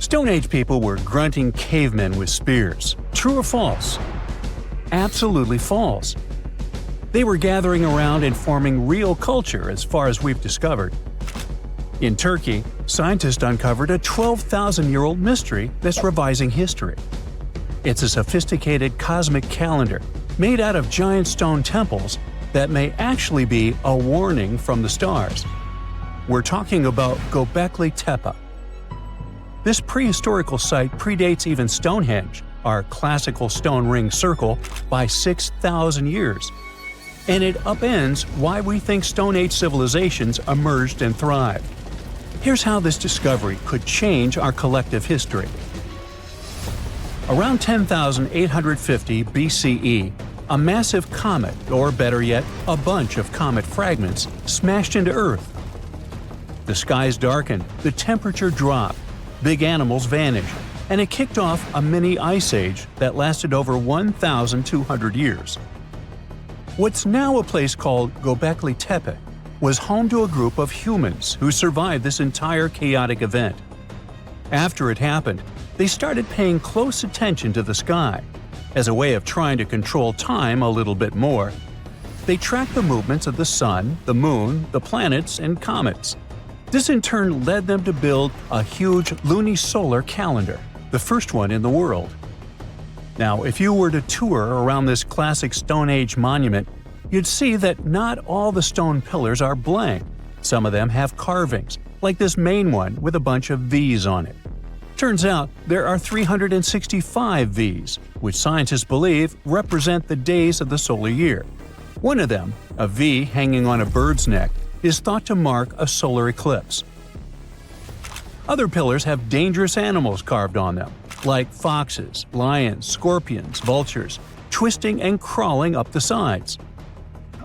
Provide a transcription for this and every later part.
Stone Age people were grunting cavemen with spears. True or false? Absolutely false. They were gathering around and forming real culture as far as we've discovered. In Turkey, scientists uncovered a 12,000-year-old mystery that's revising history. It's a sophisticated cosmic calendar made out of giant stone temples that may actually be a warning from the stars. We're talking about Gobekli Tepe. This prehistorical site predates even Stonehenge, our classical stone ring circle, by 6,000 years. And it upends why we think Stone Age civilizations emerged and thrived. Here's how this discovery could change our collective history. Around 10,850 BCE, a massive comet, or better yet, a bunch of comet fragments, smashed into Earth. The skies darkened, the temperature dropped, big animals vanished, and it kicked off a mini ice age that lasted over 1,200 years. What's now a place called Gobekli Tepe was home to a group of humans who survived this entire chaotic event. After it happened, they started paying close attention to the sky. As a way of trying to control time a little bit more, they tracked the movements of the sun, the moon, the planets, and comets. This in turn led them to build a huge lunisolar calendar, the first one in the world. Now, if you were to tour around this classic Stone Age monument, you'd see that not all the stone pillars are blank. Some of them have carvings, like this main one with a bunch of V's on it. Turns out there are 365 V's, which scientists believe represent the days of the solar year. One of them, a V hanging on a bird's neck, is thought to mark a solar eclipse. Other pillars have dangerous animals carved on them, like foxes, lions, scorpions, vultures, twisting and crawling up the sides.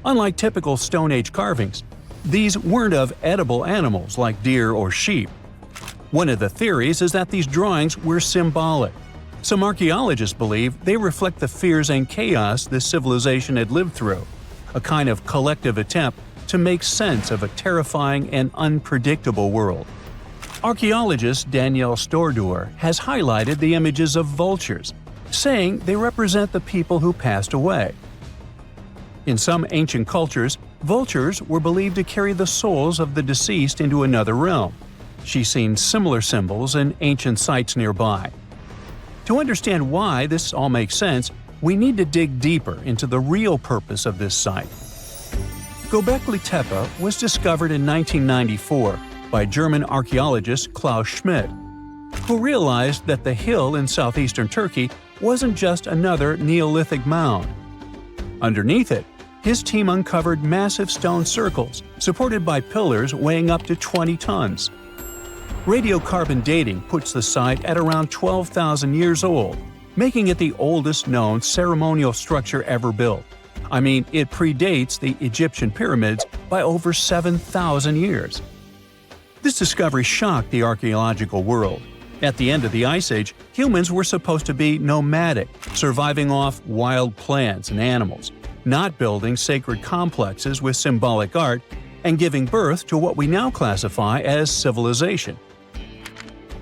Unlike typical Stone Age carvings, these weren't of edible animals like deer or sheep. One of the theories is that these drawings were symbolic. Some archaeologists believe they reflect the fears and chaos this civilization had lived through, a kind of collective attempt to make sense of a terrifying and unpredictable world. Archaeologist Danielle Stordour has highlighted the images of vultures, saying they represent the people who passed away. In some ancient cultures, vultures were believed to carry the souls of the deceased into another realm. She's seen similar symbols in ancient sites nearby. To understand why this all makes sense, we need to dig deeper into the real purpose of this site. Göbekli Tepe was discovered in 1994 by German archaeologist Klaus Schmidt, who realized that the hill in southeastern Turkey wasn't just another Neolithic mound. Underneath it, his team uncovered massive stone circles supported by pillars weighing up to 20 tons. Radiocarbon dating puts the site at around 12,000 years old, making it the oldest known ceremonial structure ever built. I mean, it predates the Egyptian pyramids by over 7,000 years. This discovery shocked the archaeological world. At the end of the Ice Age, humans were supposed to be nomadic, surviving off wild plants and animals, not building sacred complexes with symbolic art, and giving birth to what we now classify as civilization.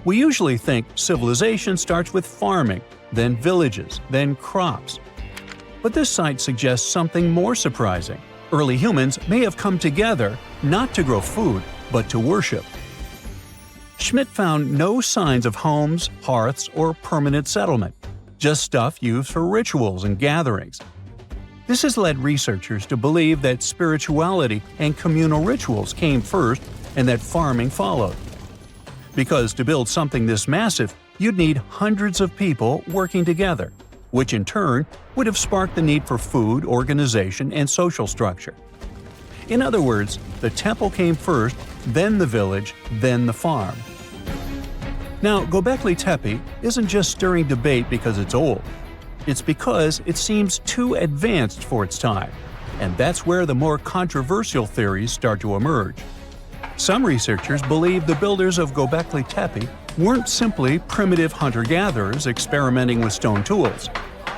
We usually think civilization starts with farming, then villages, then crops. But this site suggests something more surprising. Early humans may have come together not to grow food, but to worship. Schmidt found no signs of homes, hearths, or permanent settlement, just stuff used for rituals and gatherings. This has led researchers to believe that spirituality and communal rituals came first and that farming followed. Because to build something this massive, you'd need hundreds of people working together, which in turn would have sparked the need for food, organization, and social structure. In other words, the temple came first, then the village, then the farm. Now, Göbekli Tepe isn't just stirring debate because it's old. It's because it seems too advanced for its time, and that's where the more controversial theories start to emerge. Some researchers believe the builders of Göbekli Tepe weren't simply primitive hunter-gatherers experimenting with stone tools.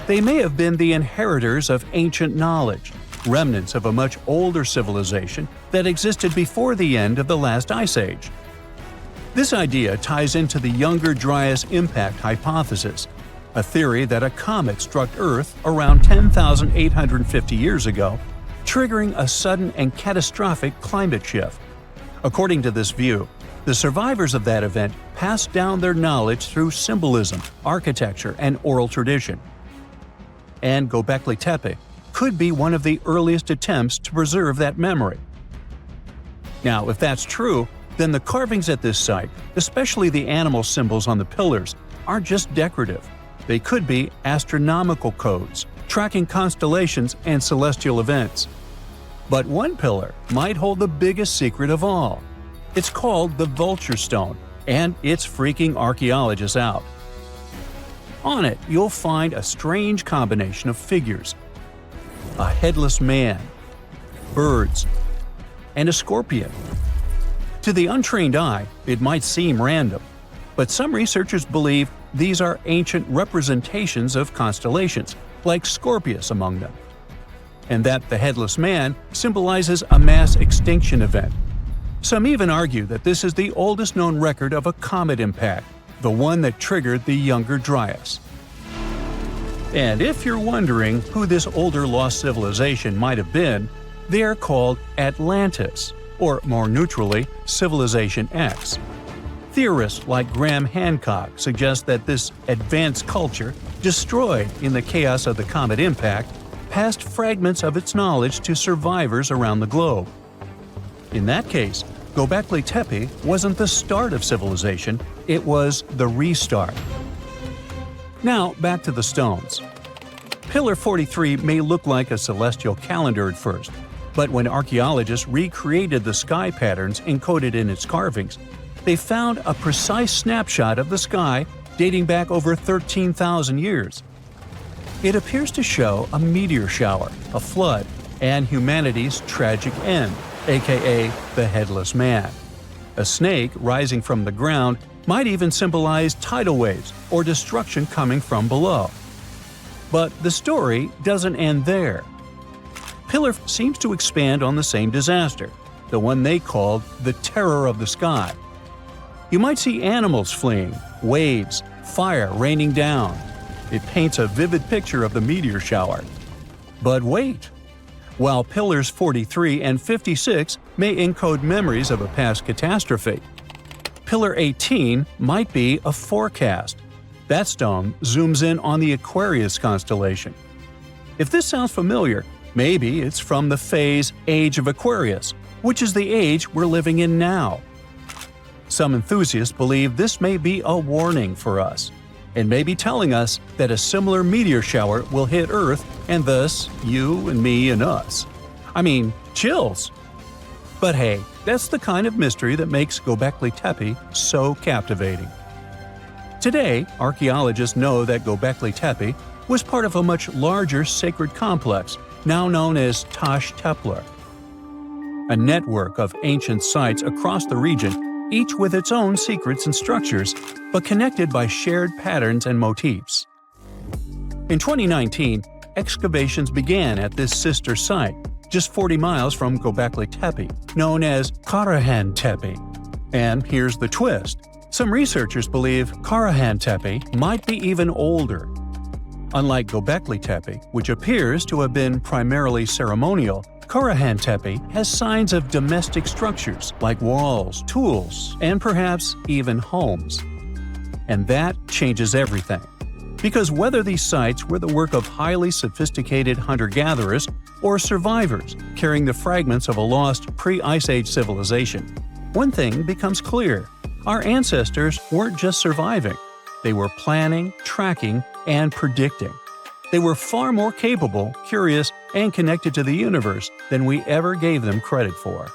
They may have been the inheritors of ancient knowledge, remnants of a much older civilization that existed before the end of the last ice age. This idea ties into the Younger Dryas impact hypothesis, a theory that a comet struck Earth around 10,850 years ago, triggering a sudden and catastrophic climate shift. According to this view, the survivors of that event passed down their knowledge through symbolism, architecture, and oral tradition. And Göbekli Tepe could be one of the earliest attempts to preserve that memory. Now, if that's true, then the carvings at this site, especially the animal symbols on the pillars, aren't just decorative. They could be astronomical codes, tracking constellations and celestial events. But one pillar might hold the biggest secret of all. It's called the Vulture Stone, and it's freaking archaeologists out. On it, you'll find a strange combination of figures: a headless man, birds, and a scorpion. To the untrained eye, it might seem random, but some researchers believe these are ancient representations of constellations, like Scorpius among them, and that the headless man symbolizes a mass extinction event. Some even argue that this is the oldest known record of a comet impact, the one that triggered the Younger Dryas. And if you're wondering who this older lost civilization might have been, they are called Atlantis, or more neutrally, Civilization X. Theorists like Graham Hancock suggest that this advanced culture, destroyed in the chaos of the comet impact, passed fragments of its knowledge to survivors around the globe. In that case, Göbekli Tepe wasn't the start of civilization, it was the restart. Now, back to the stones. Pillar 43 may look like a celestial calendar at first, but when archaeologists recreated the sky patterns encoded in its carvings, they found a precise snapshot of the sky dating back over 13,000 years. It appears to show a meteor shower, a flood, and humanity's tragic end, aka the Headless Man. A snake rising from the ground might even symbolize tidal waves or destruction coming from below. But the story doesn't end there. Pillar seems to expand on the same disaster, the one they called the Terror of the Sky. You might see animals fleeing, waves, fire raining down. It paints a vivid picture of the meteor shower. But wait! While Pillars 43 and 56 may encode memories of a past catastrophe, Pillar 18 might be a forecast. That stone zooms in on the Aquarius constellation. If this sounds familiar, maybe it's from the phase Age of Aquarius, which is the age we're living in now. Some enthusiasts believe this may be a warning for us, and may be telling us that a similar meteor shower will hit Earth and thus you and me and us. I mean, chills! But hey, that's the kind of mystery that makes Göbekli Tepe so captivating. Today, archaeologists know that Göbekli Tepe was part of a much larger sacred complex, now known as Taş Tepeler, a network of ancient sites across the region, each with its own secrets and structures, but connected by shared patterns and motifs. In 2019, excavations began at this sister site, just 40 miles from Göbekli Tepe, known as Karahan Tepe. And here's the twist. Some researchers believe Karahan Tepe might be even older. Unlike Göbekli Tepe, which appears to have been primarily ceremonial, Karahan Tepe has signs of domestic structures like walls, tools, and perhaps even homes. And that changes everything. Because whether these sites were the work of highly sophisticated hunter-gatherers or survivors carrying the fragments of a lost pre-Ice Age civilization, one thing becomes clear. Our ancestors weren't just surviving. They were planning, tracking, and predicting. They were far more capable, curious, and connected to the universe than we ever gave them credit for.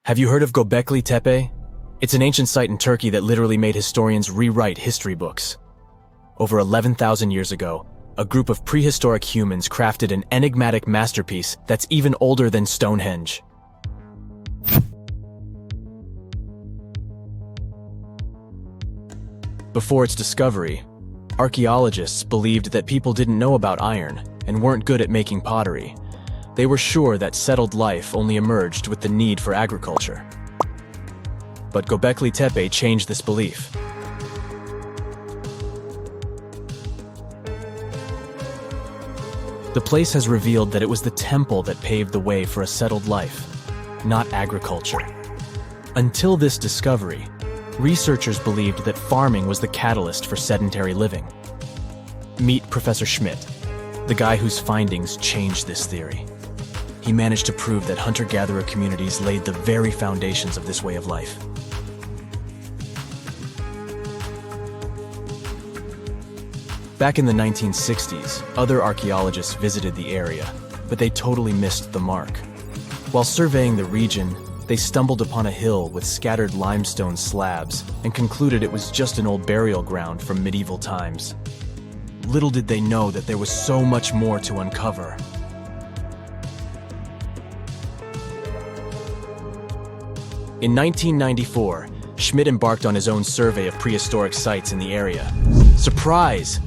Have you heard of Göbekli Tepe? It's an ancient site in Turkey that literally made historians rewrite history books. Over 11,000 years ago, a group of prehistoric humans crafted an enigmatic masterpiece that's even older than Stonehenge. Before its discovery, archaeologists believed that people didn't know about iron and weren't good at making pottery. They were sure that settled life only emerged with the need for agriculture. But Göbekli Tepe changed this belief. The place has revealed that it was the temple that paved the way for a settled life, not agriculture. Until this discovery, researchers believed that farming was the catalyst for sedentary living. Meet Professor Schmidt, the guy whose findings changed this theory. He managed to prove that hunter-gatherer communities laid the very foundations of this way of life. Back in the 1960s, other archaeologists visited the area, but they totally missed the mark. While surveying the region, they stumbled upon a hill with scattered limestone slabs and concluded it was just an old burial ground from medieval times. Little did they know that there was so much more to uncover. In 1994, Schmidt embarked on his own survey of prehistoric sites in the area. Surprise!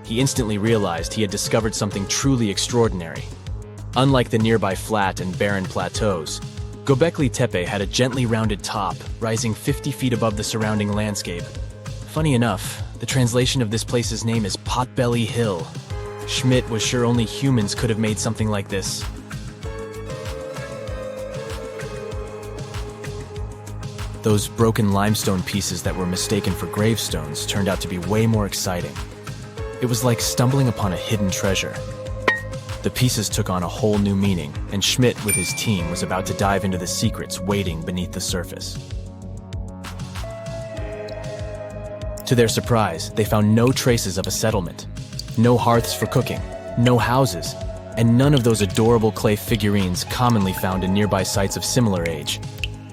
He instantly realized he had discovered something truly extraordinary. Unlike the nearby flat and barren plateaus, Göbekli Tepe had a gently rounded top, rising 50 feet above the surrounding landscape. Funny enough, the translation of this place's name is Potbelly Hill. Schmidt was sure only humans could have made something like this. Those broken limestone pieces that were mistaken for gravestones turned out to be way more exciting. It was like stumbling upon a hidden treasure. The pieces took on a whole new meaning, and Schmidt with his team was about to dive into the secrets waiting beneath the surface. To their surprise, they found no traces of a settlement, no hearths for cooking, no houses, and none of those adorable clay figurines commonly found in nearby sites of similar age.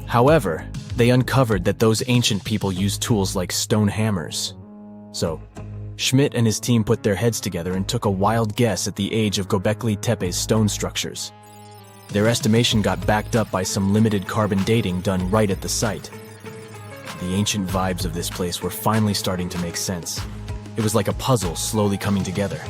However, they uncovered that those ancient people used tools like stone hammers. So, Schmidt and his team put their heads together and took a wild guess at the age of Göbekli Tepe's stone structures. Their estimation got backed up by some limited carbon dating done right at the site. The ancient vibes of this place were finally starting to make sense. It was like a puzzle slowly coming together.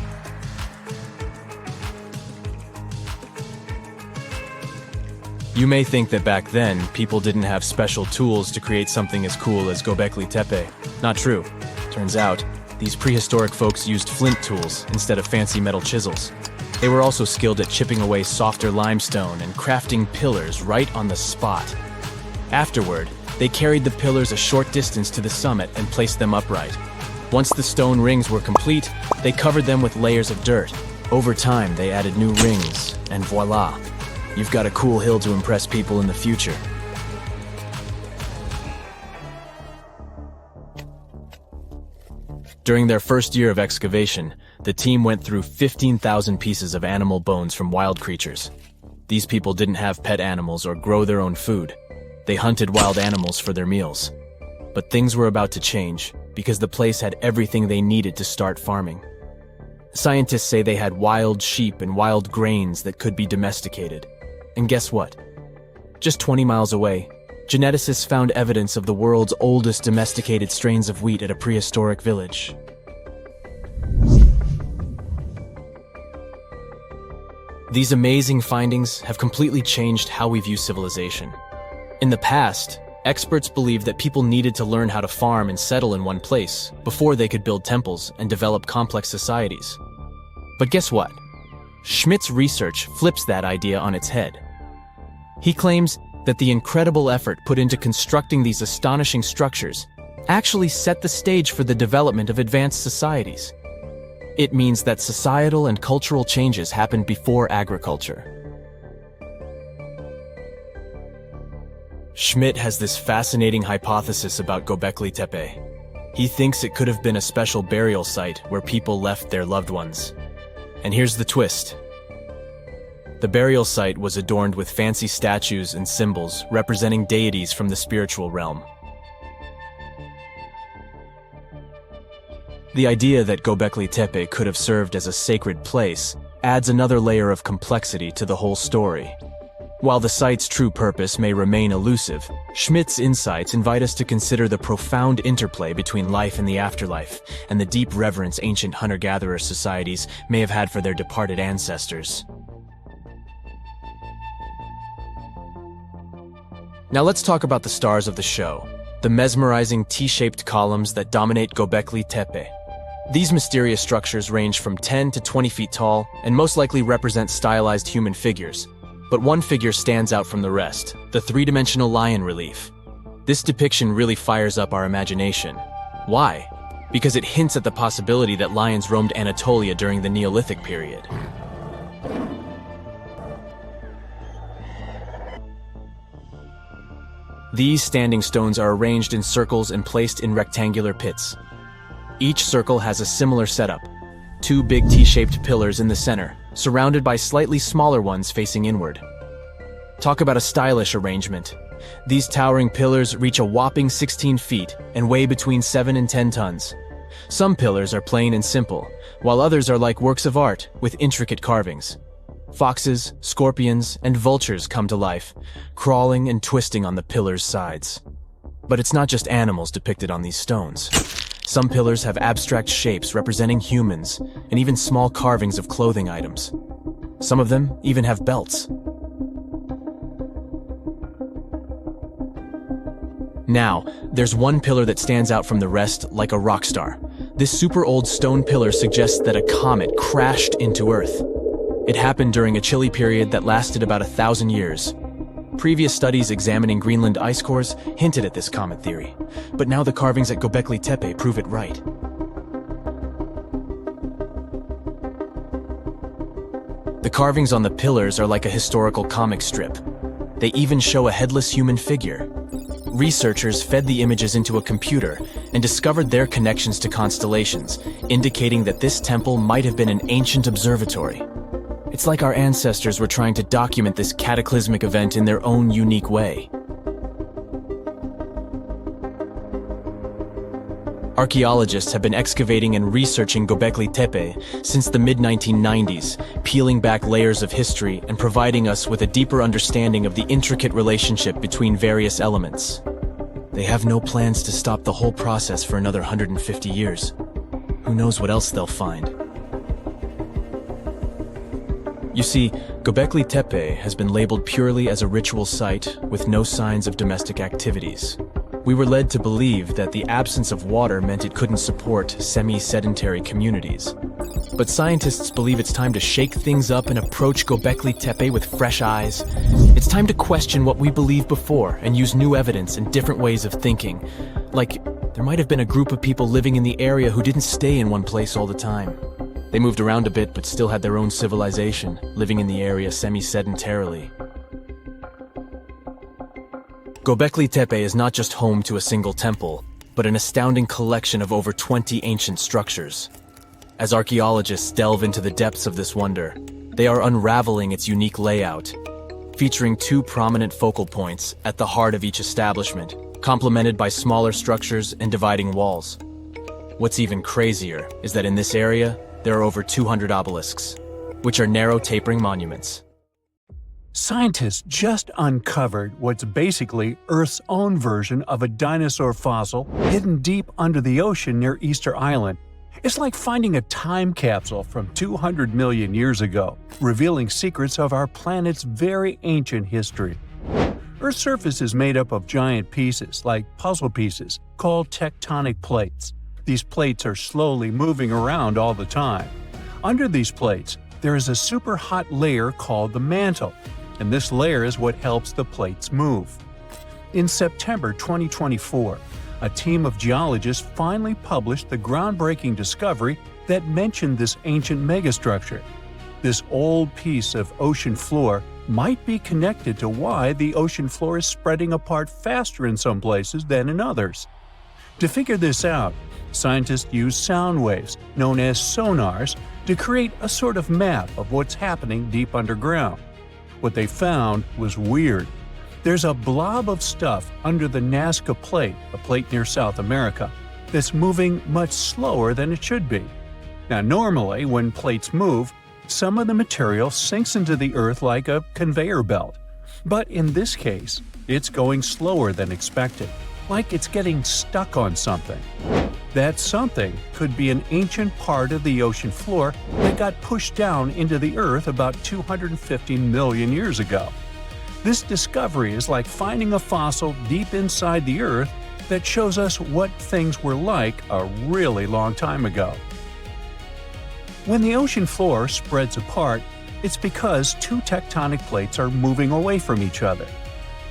You may think that back then, people didn't have special tools to create something as cool as Göbekli Tepe. Not true. Turns out, these prehistoric folks used flint tools instead of fancy metal chisels. They were also skilled at chipping away softer limestone and crafting pillars right on the spot. Afterward, they carried the pillars a short distance to the summit and placed them upright. Once the stone rings were complete, they covered them with layers of dirt. Over time, they added new rings, and voila! You've got a cool hill to impress people in the future. During their first year of excavation, the team went through 15,000 pieces of animal bones from wild creatures. These people didn't have pet animals or grow their own food. They hunted wild animals for their meals. But things were about to change, because the place had everything they needed to start farming. Scientists say they had wild sheep and wild grains that could be domesticated. And guess what? Just 20 miles away, geneticists found evidence of the world's oldest domesticated strains of wheat at a prehistoric village. These amazing findings have completely changed how we view civilization. In the past, experts believed that people needed to learn how to farm and settle in one place before they could build temples and develop complex societies. But guess what? Schmidt's research flips that idea on its head. He claims that the incredible effort put into constructing these astonishing structures actually set the stage for the development of advanced societies. It means that societal and cultural changes happened before agriculture. Schmidt has this fascinating hypothesis about Göbekli Tepe. He thinks it could have been a special burial site where people left their loved ones. And here's the twist. The burial site was adorned with fancy statues and symbols representing deities from the spiritual realm. The idea that Göbekli Tepe could have served as a sacred place adds another layer of complexity to the whole story. While the site's true purpose may remain elusive, Schmidt's insights invite us to consider the profound interplay between life and the afterlife, and the deep reverence ancient hunter-gatherer societies may have had for their departed ancestors. Now let's talk about the stars of the show, the mesmerizing T-shaped columns that dominate Gobekli Tepe. These mysterious structures range from 10 to 20 feet tall and most likely represent stylized human figures. But one figure stands out from the rest, the three-dimensional lion relief. This depiction really fires up our imagination. Why? Because it hints at the possibility that lions roamed Anatolia during the Neolithic period. These standing stones are arranged in circles and placed in rectangular pits. Each circle has a similar setup. Two big T-shaped pillars in the center, surrounded by slightly smaller ones facing inward. Talk about a stylish arrangement. These towering pillars reach a whopping 16 feet and weigh between 7 and 10 tons. Some pillars are plain and simple, while others are like works of art with intricate carvings. Foxes, scorpions, and vultures come to life, crawling and twisting on the pillars' sides. But it's not just animals depicted on these stones. Some pillars have abstract shapes representing humans, and even small carvings of clothing items. Some of them even have belts. Now, there's one pillar that stands out from the rest like a rock star. This super old stone pillar suggests that a comet crashed into Earth. It happened during a chilly period that lasted about 1,000 years. Previous studies examining Greenland ice cores hinted at this comet theory, but now the carvings at Göbekli Tepe prove it right. The carvings on the pillars are like a historical comic strip. They even show a headless human figure. Researchers fed the images into a computer and discovered their connections to constellations, indicating that this temple might have been an ancient observatory. It's like our ancestors were trying to document this cataclysmic event in their own unique way. Archaeologists have been excavating and researching Göbekli Tepe since the mid-1990s, peeling back layers of history and providing us with a deeper understanding of the intricate relationship between various elements. They have no plans to stop the whole process for another 150 years. Who knows what else they'll find? You see, Göbekli Tepe has been labeled purely as a ritual site with no signs of domestic activities. We were led to believe that the absence of water meant it couldn't support semi-sedentary communities. But scientists believe it's time to shake things up and approach Göbekli Tepe with fresh eyes. It's time to question what we believed before and use new evidence and different ways of thinking. Like, there might have been a group of people living in the area who didn't stay in one place all the time. They moved around a bit but still had their own civilization, living in the area semi-sedentarily. Göbekli Tepe is not just home to a single temple, but an astounding collection of over 20 ancient structures. As archaeologists delve into the depths of this wonder, they are unraveling its unique layout, featuring two prominent focal points at the heart of each establishment, complemented by smaller structures and dividing walls. What's even crazier is that in this area, there are over 200 obelisks, which are narrow tapering monuments. Scientists just uncovered what's basically Earth's own version of a dinosaur fossil hidden deep under the ocean near Easter Island. It's like finding a time capsule from 200 million years ago, revealing secrets of our planet's very ancient history. Earth's surface is made up of giant pieces, like puzzle pieces, called tectonic plates. These plates are slowly moving around all the time. Under these plates, there is a super hot layer called the mantle, and this layer is what helps the plates move. In September 2024, a team of geologists finally published the groundbreaking discovery that mentioned this ancient megastructure. This old piece of ocean floor might be connected to why the ocean floor is spreading apart faster in some places than in others. To figure this out, scientists use sound waves, known as sonars, to create a sort of map of what's happening deep underground. What they found was weird. There's a blob of stuff under the Nazca plate, a plate near South America, that's moving much slower than it should be. Now, normally, when plates move, some of the material sinks into the earth like a conveyor belt. But in this case, it's going slower than expected, like it's getting stuck on something. That something could be an ancient part of the ocean floor that got pushed down into the earth about 250 million years ago. This discovery is like finding a fossil deep inside the Earth that shows us what things were like a really long time ago. When the ocean floor spreads apart, it's because two tectonic plates are moving away from each other.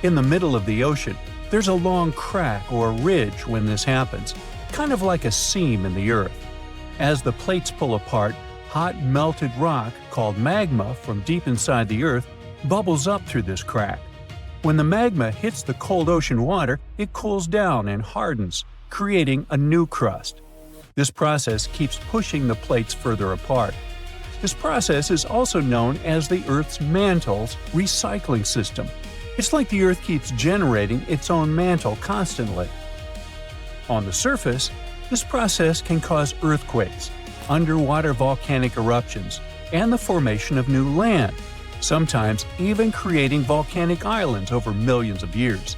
In the middle of the ocean, there's a long crack or ridge when this happens, kind of like a seam in the Earth. As the plates pull apart, hot melted rock called magma from deep inside the Earth bubbles up through this crack. When the magma hits the cold ocean water, it cools down and hardens, creating a new crust. This process keeps pushing the plates further apart. This process is also known as the Earth's mantle's recycling system. It's like the Earth keeps generating its own mantle constantly. On the surface, this process can cause earthquakes, underwater volcanic eruptions, and the formation of new land, sometimes even creating volcanic islands over millions of years.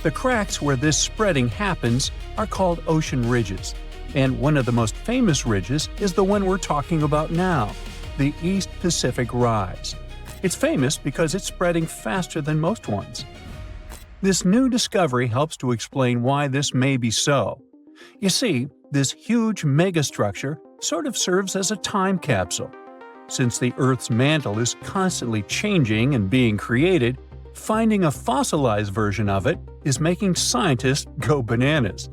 The cracks where this spreading happens are called ocean ridges, and one of the most famous ridges is the one we're talking about now, the East Pacific Rise. It's famous because it's spreading faster than most ones. This new discovery helps to explain why this may be so. You see, this huge megastructure sort of serves as a time capsule. Since the Earth's mantle is constantly changing and being created, finding a fossilized version of it is making scientists go bananas.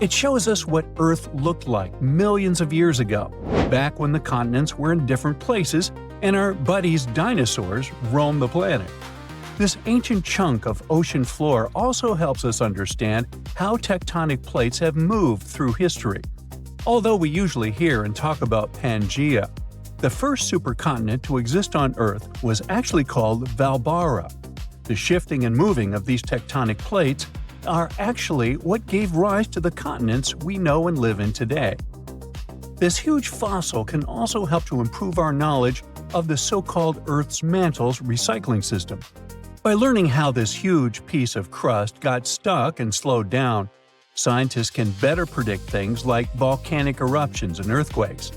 It shows us what Earth looked like millions of years ago, back when the continents were in different places and our buddies dinosaurs roamed the planet. This ancient chunk of ocean floor also helps us understand how tectonic plates have moved through history. Although we usually hear and talk about Pangaea, the first supercontinent to exist on Earth was actually called Valbara. The shifting and moving of these tectonic plates are actually what gave rise to the continents we know and live in today. This huge fossil can also help to improve our knowledge of the so-called Earth's mantle's recycling system. By learning how this huge piece of crust got stuck and slowed down, scientists can better predict things like volcanic eruptions and earthquakes.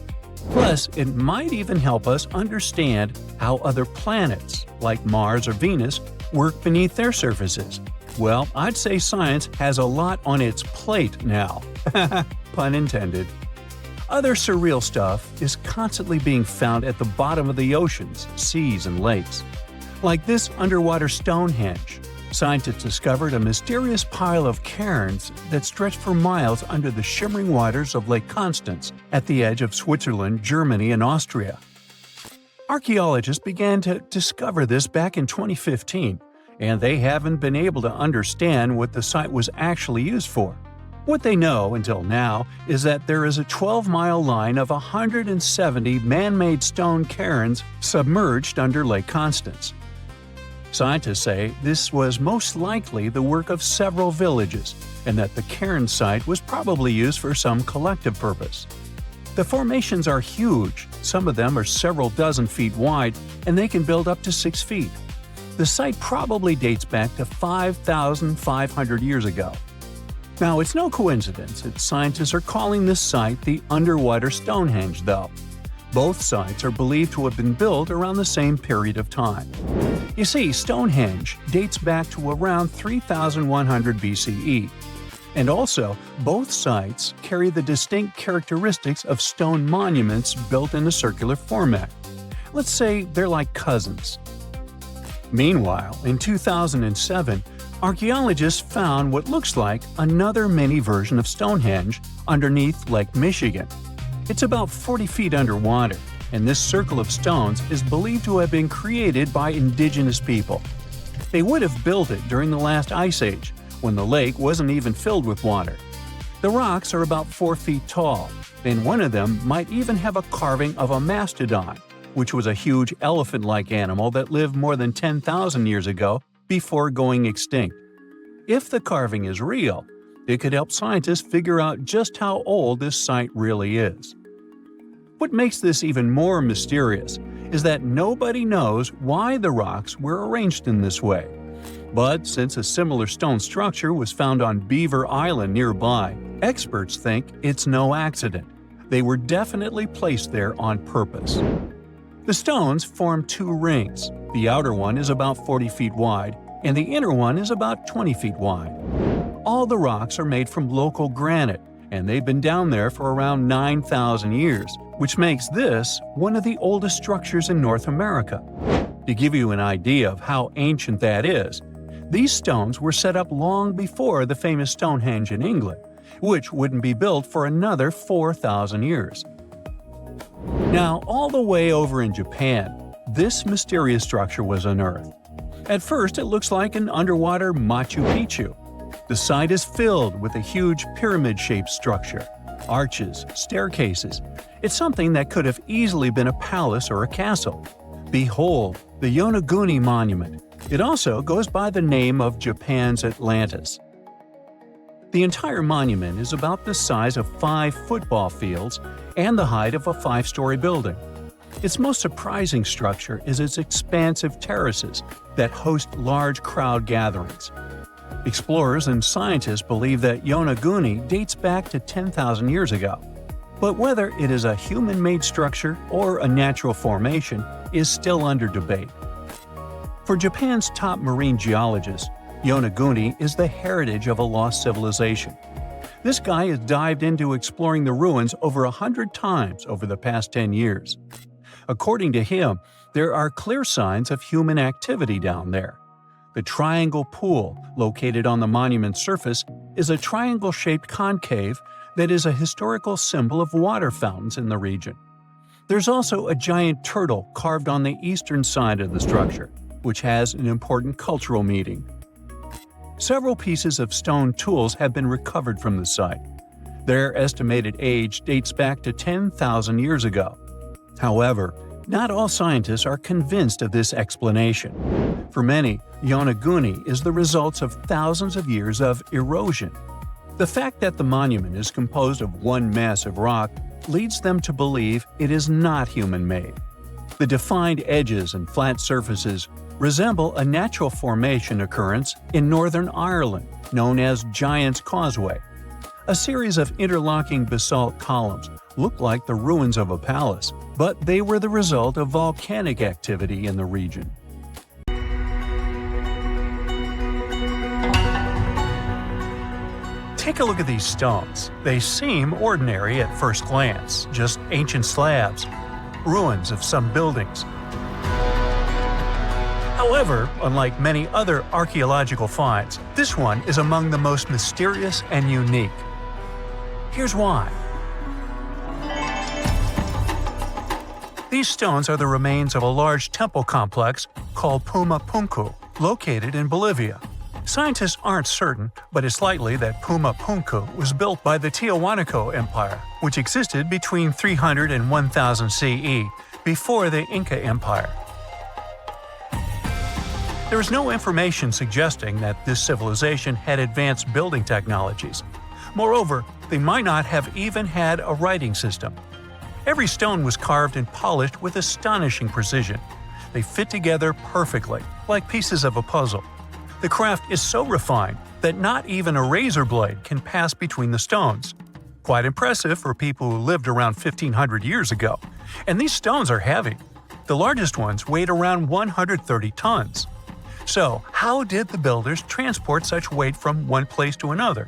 Plus, it might even help us understand how other planets, like Mars or Venus, work beneath their surfaces. Well, I'd say science has a lot on its plate now. Pun intended. Other surreal stuff is constantly being found at the bottom of the oceans, seas, and lakes. Like this underwater Stonehenge. Scientists discovered a mysterious pile of cairns that stretched for miles under the shimmering waters of Lake Constance at the edge of Switzerland, Germany, and Austria. Archaeologists began to discover this back in 2015, and they haven't been able to understand what the site was actually used for. What they know until now is that there is a 12-mile line of 170 man-made stone cairns submerged under Lake Constance. Scientists say this was most likely the work of several villages, and that the cairn site was probably used for some collective purpose. The formations are huge, some of them are several dozen feet wide, and they can build up to 6 feet. The site probably dates back to 5,500 years ago. Now, it's no coincidence that scientists are calling this site the underwater Stonehenge, though. Both sites are believed to have been built around the same period of time. You see, Stonehenge dates back to around 3100 BCE. And also, both sites carry the distinct characteristics of stone monuments built in a circular format. Let's say they're like cousins. Meanwhile, in 2007, archaeologists found what looks like another mini version of Stonehenge underneath Lake Michigan. It's about 40 feet underwater, and this circle of stones is believed to have been created by indigenous people. They would have built it during the last ice age, when the lake wasn't even filled with water. The rocks are about 4 feet tall, and one of them might even have a carving of a mastodon, which was a huge elephant-like animal that lived more than 10,000 years ago before going extinct. If the carving is real, it could help scientists figure out just how old this site really is. What makes this even more mysterious is that nobody knows why the rocks were arranged in this way. But since a similar stone structure was found on Beaver Island nearby, experts think it's no accident. They were definitely placed there on purpose. The stones form two rings. The outer one is about 40 feet wide, and the inner one is about 20 feet wide. All the rocks are made from local granite, and they've been down there for around 9,000 years, which makes this one of the oldest structures in North America. To give you an idea of how ancient that is, these stones were set up long before the famous Stonehenge in England, which wouldn't be built for another 4,000 years. Now, all the way over in Japan, this mysterious structure was unearthed. At first, it looks like an underwater Machu Picchu. The site is filled with a huge pyramid-shaped structure, arches, staircases. It's something that could have easily been a palace or a castle. Behold, the Yonaguni Monument. It also goes by the name of Japan's Atlantis. The entire monument is about the size of 5 football fields and the height of a 5-story building. Its most surprising structure is its expansive terraces that host large crowd gatherings. Explorers and scientists believe that Yonaguni dates back to 10,000 years ago. But whether it is a human-made structure or a natural formation is still under debate. For Japan's top marine geologist, Yonaguni is the heritage of a lost civilization. This guy has dived into exploring the ruins over 100 times over the past 10 years. According to him, there are clear signs of human activity down there. The triangle pool, located on the monument's surface, is a triangle-shaped concave that is a historical symbol of water fountains in the region. There's also a giant turtle carved on the eastern side of the structure, which has an important cultural meaning. Several pieces of stone tools have been recovered from the site. Their estimated age dates back to 10,000 years ago. However, not all scientists are convinced of this explanation. For many, Yonaguni is the result of thousands of years of erosion. The fact that the monument is composed of one massive rock leads them to believe it is not human-made. The defined edges and flat surfaces resemble a natural formation occurrence in Northern Ireland known as Giant's Causeway. A series of interlocking basalt columns look like the ruins of a palace, but they were the result of volcanic activity in the region. Take a look at these stones. They seem ordinary at first glance, just ancient slabs, ruins of some buildings. However, unlike many other archaeological finds, this one is among the most mysterious and unique. Here's why. These stones are the remains of a large temple complex called Puma Punku, located in Bolivia. Scientists aren't certain, but it's likely that Puma Punku was built by the Tiahuanaco Empire, which existed between 300 and 1000 CE, before the Inca Empire. There is no information suggesting that this civilization had advanced building technologies. Moreover, they might not have even had a writing system. Every stone was carved and polished with astonishing precision. They fit together perfectly, like pieces of a puzzle. The craft is so refined that not even a razor blade can pass between the stones. Quite impressive for people who lived around 1500 years ago. And these stones are heavy. The largest ones weighed around 130 tons. So, how did the builders transport such weight from one place to another?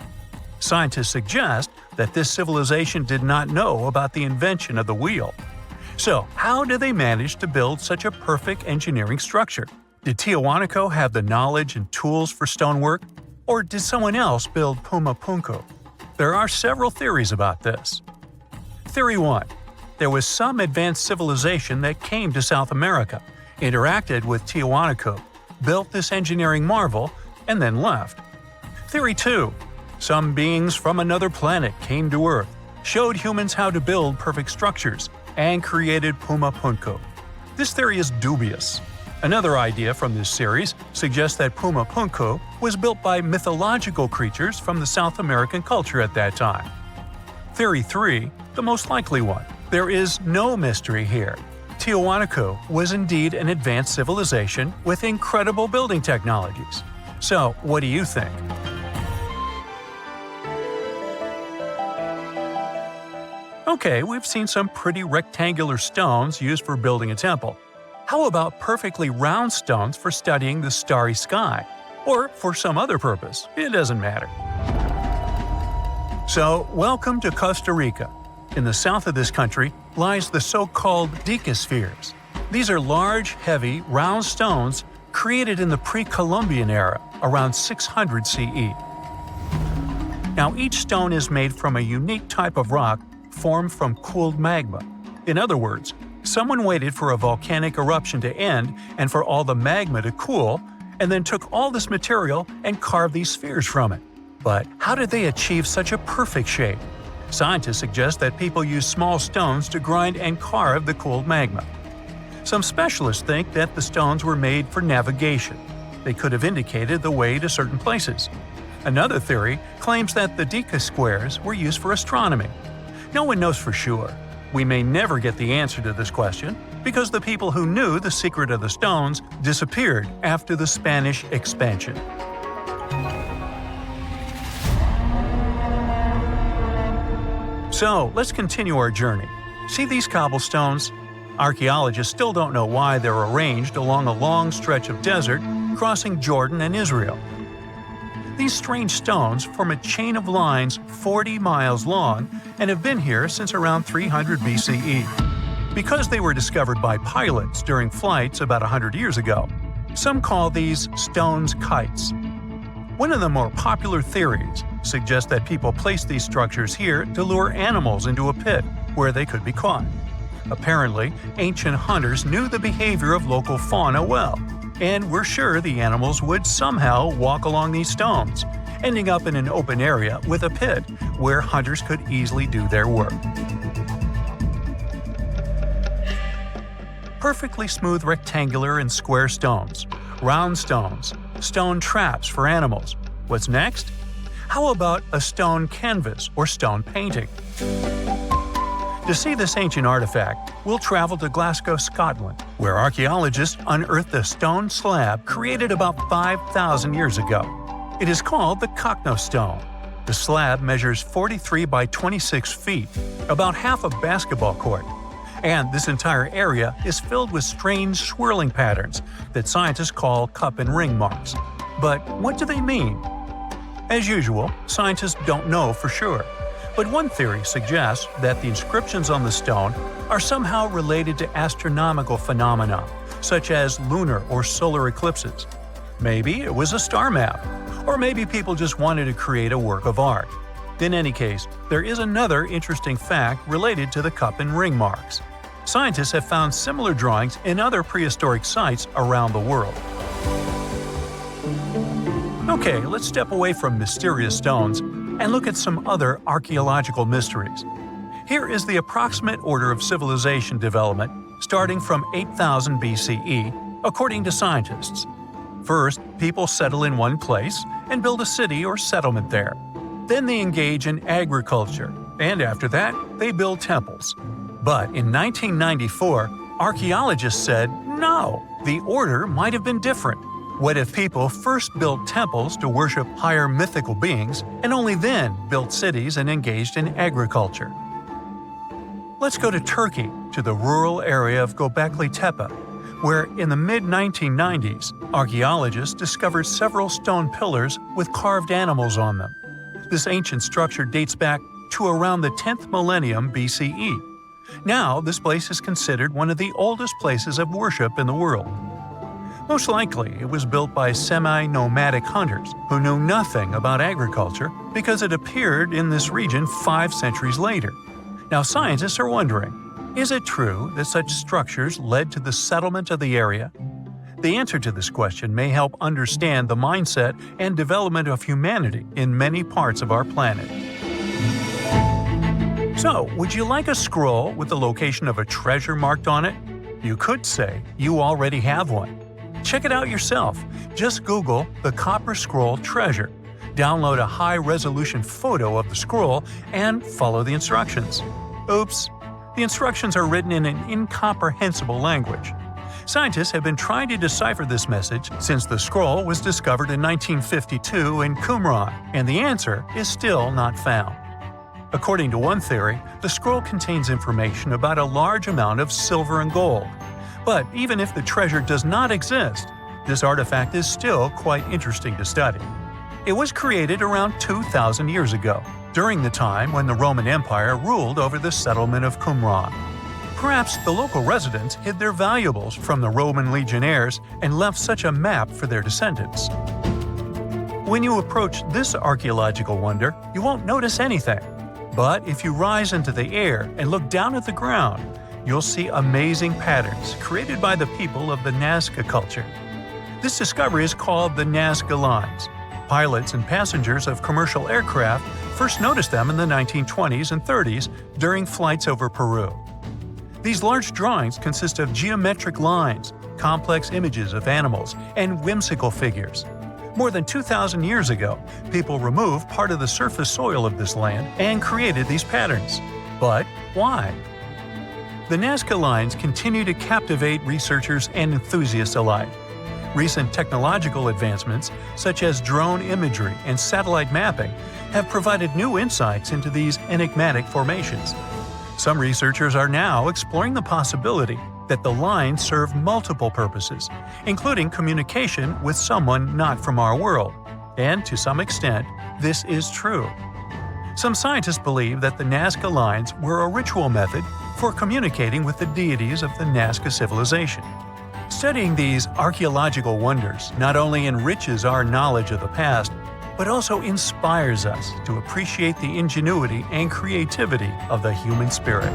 Scientists suggest that this civilization did not know about the invention of the wheel. So, how did they manage to build such a perfect engineering structure? Did Tiahuanaco have the knowledge and tools for stonework? Or did someone else build Puma Punku? There are several theories about this. Theory 1. There was some advanced civilization that came to South America, interacted with Tiahuanaco, built this engineering marvel, and then left. Theory 2. Some beings from another planet came to Earth, showed humans how to build perfect structures, and created Puma Punku. This theory is dubious. Another idea from this series suggests that Puma Punku was built by mythological creatures from the South American culture at that time. Theory 3, the most likely one. There is no mystery here. Tiahuanaco was indeed an advanced civilization with incredible building technologies. So, what do you think? Okay, we've seen some pretty rectangular stones used for building a temple. How about perfectly round stones for studying the starry sky? Or for some other purpose, it doesn't matter. So, welcome to Costa Rica. In the south of this country lies the so-called decaspheres. These are large, heavy, round stones created in the pre-Columbian era, around 600 CE. Now, each stone is made from a unique type of rock formed from cooled magma. In other words, someone waited for a volcanic eruption to end and for all the magma to cool, and then took all this material and carved these spheres from it. But how did they achieve such a perfect shape? Scientists suggest that people use small stones to grind and carve the cooled magma. Some specialists think that the stones were made for navigation. They could have indicated the way to certain places. Another theory claims that the deca squares were used for astronomy. No one knows for sure. We may never get the answer to this question because the people who knew the secret of the stones disappeared after the Spanish expansion. So, let's continue our journey. See these cobblestones? Archaeologists still don't know why they're arranged along a long stretch of desert crossing Jordan and Israel. These strange stones form a chain of lines 40 miles long and have been here since around 300 BCE. Because they were discovered by pilots during flights about 100 years ago, some call these stones kites. One of the more popular theories suggests that people placed these structures here to lure animals into a pit where they could be caught. Apparently, ancient hunters knew the behavior of local fauna well, and were sure the animals would somehow walk along these stones, ending up in an open area with a pit where hunters could easily do their work. Perfectly smooth rectangular and square stones, round stones, stone traps for animals. What's next? How about a stone canvas or stone painting? To see this ancient artifact, we'll travel to Glasgow, Scotland, where archaeologists unearthed a stone slab created about 5,000 years ago. It is called the Cockno stone. The slab measures 43 by 26 feet, about half a basketball court. And this entire area is filled with strange swirling patterns that scientists call cup and ring marks. But what do they mean? As usual, scientists don't know for sure. But one theory suggests that the inscriptions on the stone are somehow related to astronomical phenomena, such as lunar or solar eclipses. Maybe it was a star map, or maybe people just wanted to create a work of art. In any case, there is another interesting fact related to the cup and ring marks. Scientists have found similar drawings in other prehistoric sites around the world. Okay, let's step away from mysterious stones and look at some other archaeological mysteries. Here is the approximate order of civilization development starting from 8000 BCE, according to scientists. First, people settle in one place and build a city or settlement there. Then they engage in agriculture, and after that, they build temples. But in 1994, archaeologists said, no, the order might have been different. What if people first built temples to worship higher mythical beings and only then built cities and engaged in agriculture? Let's go to Turkey, to the rural area of Gobekli Tepe, where in the mid-1990s, archaeologists discovered several stone pillars with carved animals on them. This ancient structure dates back to around the 10th millennium BCE. Now, this place is considered one of the oldest places of worship in the world. Most likely, it was built by semi-nomadic hunters who knew nothing about agriculture because it appeared in this region 5 centuries later. Now, scientists are wondering, is it true that such structures led to the settlement of the area? The answer to this question may help understand the mindset and development of humanity in many parts of our planet. So, would you like a scroll with the location of a treasure marked on it? You could say you already have one. Check it out yourself. Just Google the Copper Scroll Treasure. Download a high-resolution photo of the scroll and follow the instructions. Oops! The instructions are written in an incomprehensible language. Scientists have been trying to decipher this message since the scroll was discovered in 1952 in Qumran, and the answer is still not found. According to one theory, the scroll contains information about a large amount of silver and gold. But even if the treasure does not exist, this artifact is still quite interesting to study. It was created around 2,000 years ago, during the time when the Roman Empire ruled over the settlement of Qumran. Perhaps the local residents hid their valuables from the Roman legionnaires and left such a map for their descendants. When you approach this archaeological wonder, you won't notice anything. But if you rise into the air and look down at the ground, you'll see amazing patterns created by the people of the Nazca culture. This discovery is called the Nazca lines. Pilots and passengers of commercial aircraft first noticed them in the 1920s and 30s during flights over Peru. These large drawings consist of geometric lines, complex images of animals, and whimsical figures. More than 2,000 years ago, people removed part of the surface soil of this land and created these patterns. But why? The Nazca lines continue to captivate researchers and enthusiasts alike. Recent technological advancements, such as drone imagery and satellite mapping, have provided new insights into these enigmatic formations. Some researchers are now exploring the possibility that the lines serve multiple purposes, including communication with someone not from our world. And to some extent, this is true. Some scientists believe that the Nazca lines were a ritual method for communicating with the deities of the Nazca civilization. Studying these archaeological wonders not only enriches our knowledge of the past, but also inspires us to appreciate the ingenuity and creativity of the human spirit.